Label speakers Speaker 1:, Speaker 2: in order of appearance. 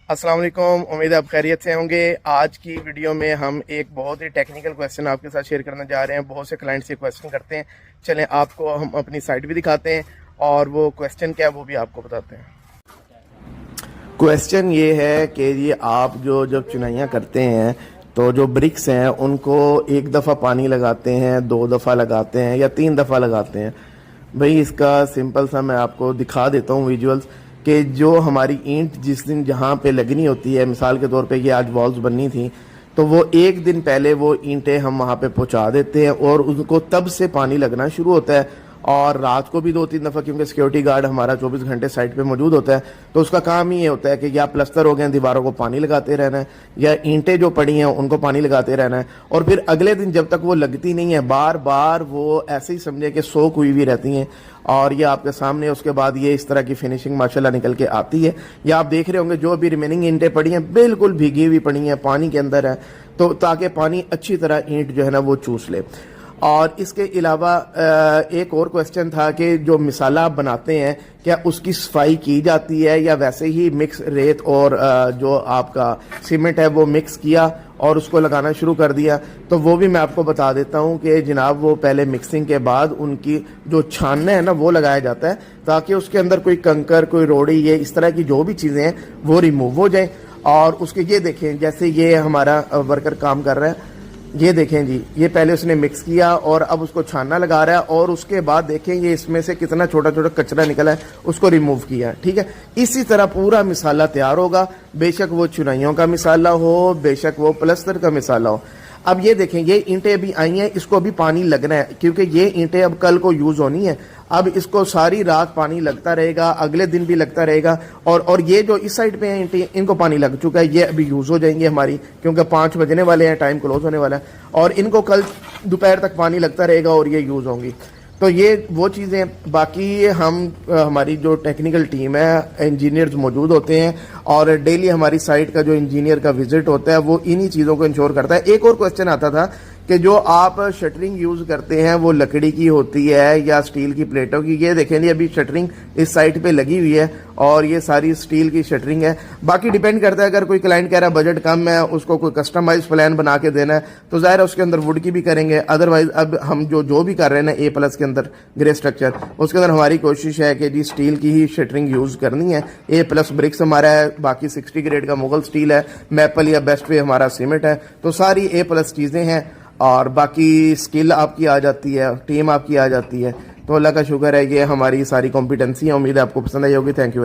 Speaker 1: अस्सलाम वालेकुम। उम्मीद है आप खैरियत से होंगे। आज की वीडियो में हम एक बहुत ही टेक्निकल क्वेश्चन आपके साथ शेयर करने जा रहे हैं। बहुत से क्लाइंट्स ये क्वेश्चन करते हैं। चलें आपको हम अपनी साइट भी दिखाते हैं और वो क्वेश्चन क्या है वो भी आपको बताते हैं। क्वेश्चन ये है कि ये आप जब चुनाइयाँ करते हैं तो जो ब्रिक्स हैं उनको एक दफ़ा पानी लगाते हैं, 2 दफ़ा लगाते हैं या 3 दफ़ा लगाते हैं। भाई इसका सिंपल सा मैं आपको दिखा देता हूँ विजुअल्स कि जो हमारी ईंट जिस दिन जहाँ पे लगनी होती है, मिसाल के तौर पे ये आज वॉल्स बननी थी तो वो एक दिन पहले वो ईंटें हम वहाँ पे पहुँचा देते हैं और उनको तब से पानी लगना शुरू होता है। और रात को भी 2-3 दफ़ा, क्योंकि सिक्योरिटी गार्ड हमारा 24 घंटे साइट पे मौजूद होता है, तो उसका काम ही ये होता है कि या प्लस्तर हो गए दीवारों को पानी लगाते रहना है या ईंटें जो पड़ी हैं उनको पानी लगाते रहना है। और फिर अगले दिन जब तक वो लगती नहीं है बार बार वो ऐसे ही समझे कि सोख हुई भी रहती हैं। और ये आपके सामने उसके बाद ये इस तरह की फिनिशिंग माशाल्लाह निकल के आती है। या आप देख रहे होंगे जो अभी रिमेनिंग ईंटें पड़ी हैं बिल्कुल भीगी हुई पड़ी हैं, पानी के अंदर है, तो ताकि पानी अच्छी तरह ईंट जो है ना वो चूस ले। और इसके अलावा एक और क्वेश्चन था कि जो मिसाला आप बनाते हैं क्या उसकी सफाई की जाती है या वैसे ही मिक्स रेत और जो आपका सीमेंट है वो मिक्स किया और उसको लगाना शुरू कर दिया। तो वो भी मैं आपको बता देता हूँ कि जनाब वो पहले मिक्सिंग के बाद उनकी जो छानना है ना वो लगाया जाता है ताकि उसके अंदर कोई कंकर, कोई रोड़ी, ये इस तरह की जो भी चीज़ें हैं वो रिमूव हो जाए। और उसके ये देखें, जैसे ये हमारा वर्कर काम कर रहा है, ये देखें जी, ये पहले उसने मिक्स किया और अब उसको छानना लगा रहा है और उसके बाद देखें ये इसमें से कितना छोटा छोटा कचरा निकला है, उसको रिमूव किया। ठीक है, इसी तरह पूरा मिसाला तैयार होगा, बेशक वो चुनाइयों का मिसाला हो, बेशक वो प्लस्तर का मिसाला हो। अब ये देखें, ये ईंटें अभी आई हैं, इसको अभी पानी लगना है क्योंकि ये ईंटें अब कल को यूज होनी है। अब इसको सारी रात पानी लगता रहेगा, अगले दिन भी लगता रहेगा। और ये जो इस साइड पे हैं ईंटें, इनको पानी लग चुका है, ये अभी यूज हो जाएंगे हमारी, क्योंकि 5 बजने वाले हैं, टाइम क्लोज होने वाला है और इनको कल दोपहर तक पानी लगता रहेगा और ये यूज होंगी। तो ये वो चीज़ें। बाकी हम हमारी जो टेक्निकल टीम है, इंजीनियर्स मौजूद होते हैं और डेली हमारी साइट का जो इंजीनियर का विजिट होता है वो इन्हीं चीज़ों को इंश्योर करता है। एक और क्वेश्चन आता था कि जो आप शटरिंग यूज़ करते हैं वो लकड़ी की होती है या स्टील की प्लेटों की। ये देखें जी, अभी शटरिंग इस साइट पे लगी हुई है और ये सारी स्टील की शटरिंग है। बाकी डिपेंड करता है, अगर कोई क्लाइंट कह रहा है बजट कम है, उसको कोई कस्टमाइज प्लान बना के देना है तो जाहिर है उसके अंदर वुड की भी करेंगे। अदरवाइज अब हम जो भी कर रहे हैं ना A+ के अंदर ग्रे स्ट्रक्चर, उसके अंदर हमारी कोशिश है कि जी स्टील की ही शटरिंग यूज़ करनी है। A+ ब्रिक्स हमारा है, बाकी 60 ग्रेड का मुगल स्टील है, मैपल या बेस्ट वे हमारा सीमेंट है। तो सारी A+ चीज़ें हैं और बाकी स्किल आपकी आ जाती है, टीम आपकी आ जाती है। तो अल्लाह का शुक्र है, ये हमारी सारी कॉम्पिटेंसी है। उम्मीद है आपको पसंद आई होगी। Thank you.